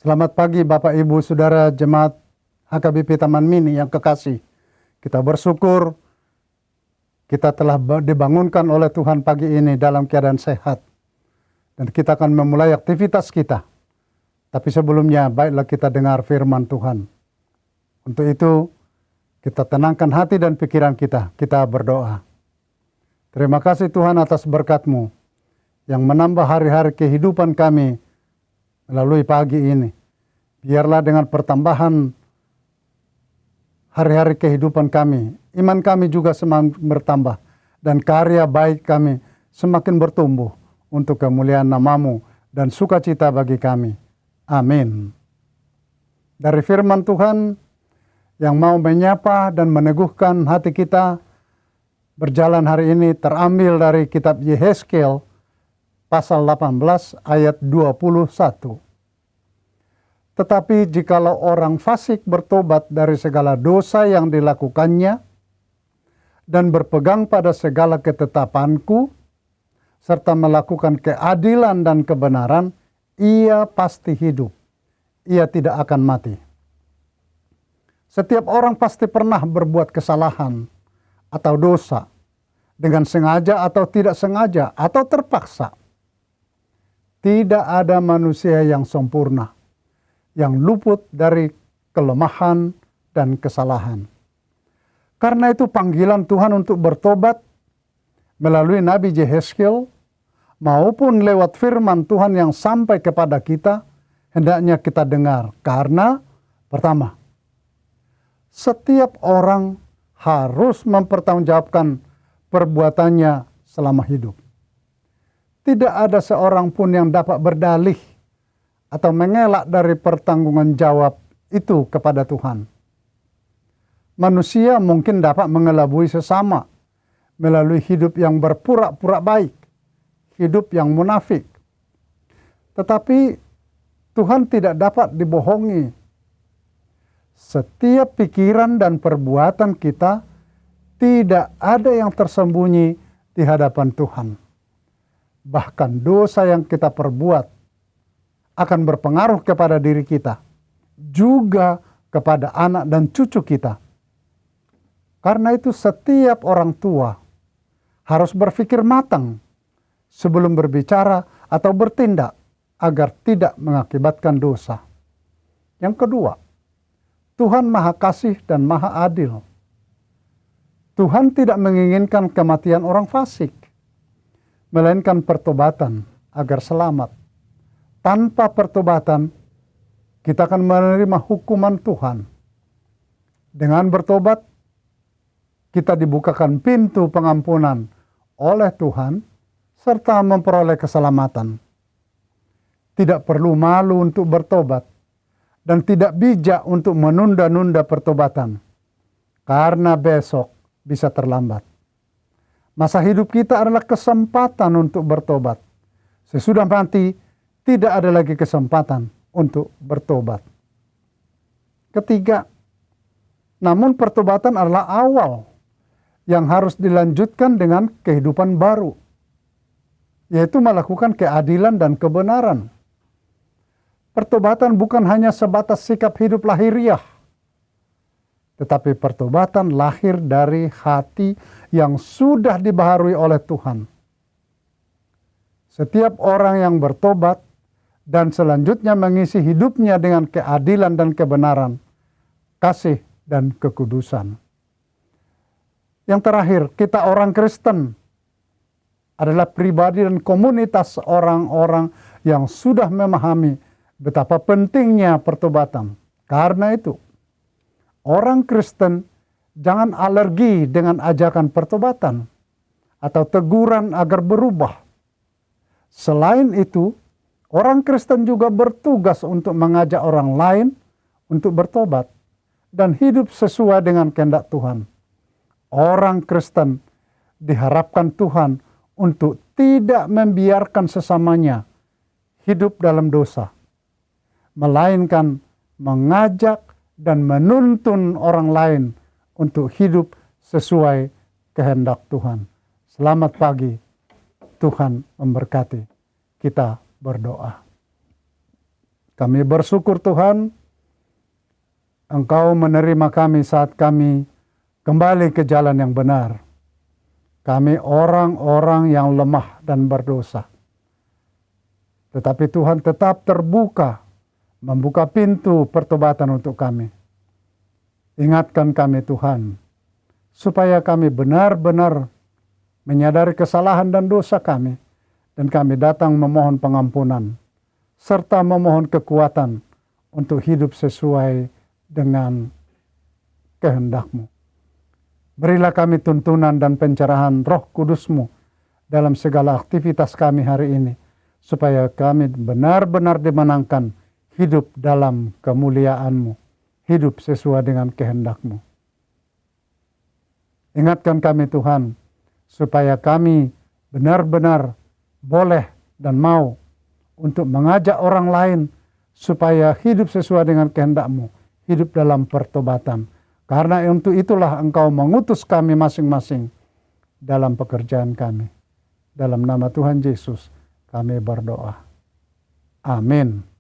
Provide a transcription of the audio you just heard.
Selamat pagi Bapak Ibu Saudara Jemaat HKBP Taman Mini yang kekasih. Kita bersyukur kita telah dibangunkan oleh Tuhan pagi ini dalam keadaan sehat. Dan kita akan memulai aktivitas kita. Tapi sebelumnya baiklah kita dengar firman Tuhan. Untuk itu kita tenangkan hati dan pikiran kita. Kita berdoa. Terima kasih Tuhan atas berkat-Mu yang menambah hari-hari kehidupan kami melalui pagi ini. Biarlah dengan pertambahan hari-hari kehidupan kami, iman kami juga semakin bertambah, dan karya baik kami semakin bertumbuh untuk kemuliaan nama-Mu dan sukacita bagi kami. Amin. Dari firman Tuhan yang mau menyapa dan meneguhkan hati kita, berjalan hari ini terambil dari kitab Yehezkiel pasal 18 ayat 21. Tetapi jikalau orang fasik bertobat dari segala dosa yang dilakukannya dan berpegang pada segala ketetapanku serta melakukan keadilan dan kebenaran, ia pasti hidup. Ia tidak akan mati. Setiap orang pasti pernah berbuat kesalahan atau dosa dengan sengaja atau tidak sengaja atau terpaksa. Tidak ada manusia yang sempurna, yang luput dari kelemahan dan kesalahan. Karena itu panggilan Tuhan untuk bertobat melalui Nabi Yehezkiel maupun lewat firman Tuhan yang sampai kepada kita, hendaknya kita dengar. Karena pertama, setiap orang harus mempertanggungjawabkan perbuatannya selama hidup. Tidak ada seorang pun yang dapat berdalih atau mengelak dari pertanggungan jawab itu kepada Tuhan. Manusia mungkin dapat mengelabui sesama melalui hidup yang berpura-pura baik, hidup yang munafik. Tetapi Tuhan tidak dapat dibohongi. Setiap pikiran dan perbuatan kita tidak ada yang tersembunyi di hadapan Tuhan. Bahkan dosa yang kita perbuat akan berpengaruh kepada diri kita, juga kepada anak dan cucu kita. Karena itu setiap orang tua harus berpikir matang sebelum berbicara atau bertindak agar tidak mengakibatkan dosa. Yang kedua, Tuhan Maha Kasih dan Maha Adil. Tuhan tidak menginginkan kematian orang fasik, melainkan pertobatan agar selamat. Tanpa pertobatan, kita akan menerima hukuman Tuhan. Dengan bertobat, kita dibukakan pintu pengampunan oleh Tuhan, serta memperoleh keselamatan. Tidak perlu malu untuk bertobat, dan tidak bijak untuk menunda-nunda pertobatan, karena besok bisa terlambat. Masa hidup kita adalah kesempatan untuk bertobat. Sesudah mati, tidak ada lagi kesempatan untuk bertobat. Ketiga, namun pertobatan adalah awal yang harus dilanjutkan dengan kehidupan baru, yaitu melakukan keadilan dan kebenaran. Pertobatan bukan hanya sebatas sikap hidup lahiriah, tetapi pertobatan lahir dari hati yang sudah dibaharui oleh Tuhan. Setiap orang yang bertobat dan selanjutnya mengisi hidupnya dengan keadilan dan kebenaran, kasih dan kekudusan. Yang terakhir, kita orang Kristen adalah pribadi dan komunitas orang-orang yang sudah memahami betapa pentingnya pertobatan. Karena itu, orang Kristen jangan alergi dengan ajakan pertobatan atau teguran agar berubah. Selain itu, orang Kristen juga bertugas untuk mengajak orang lain untuk bertobat dan hidup sesuai dengan kehendak Tuhan. Orang Kristen diharapkan Tuhan untuk tidak membiarkan sesamanya hidup dalam dosa, melainkan mengajak dan menuntun orang lain untuk hidup sesuai kehendak Tuhan. Selamat pagi, Tuhan memberkati. Kita berdoa. Kami bersyukur Tuhan, Engkau menerima kami saat kami kembali ke jalan yang benar. Kami orang-orang yang lemah dan berdosa. Tetapi Tuhan tetap terbuka, membuka pintu pertobatan untuk kami. Ingatkan kami Tuhan, supaya kami benar-benar menyadari kesalahan dan dosa kami, dan kami datang memohon pengampunan, serta memohon kekuatan untuk hidup sesuai dengan kehendak-Mu. Berilah kami tuntunan dan pencerahan Roh Kudus-Mu dalam segala aktivitas kami hari ini, supaya kami benar-benar dimenangkan hidup dalam kemuliaan-Mu, hidup sesuai dengan kehendak-Mu. Ingatkan kami Tuhan, supaya kami benar-benar boleh dan mau untuk mengajak orang lain supaya hidup sesuai dengan kehendak-Mu, hidup dalam pertobatan. Karena untuk itulah Engkau mengutus kami masing-masing dalam pekerjaan kami. Dalam nama Tuhan Yesus kami berdoa. Amin.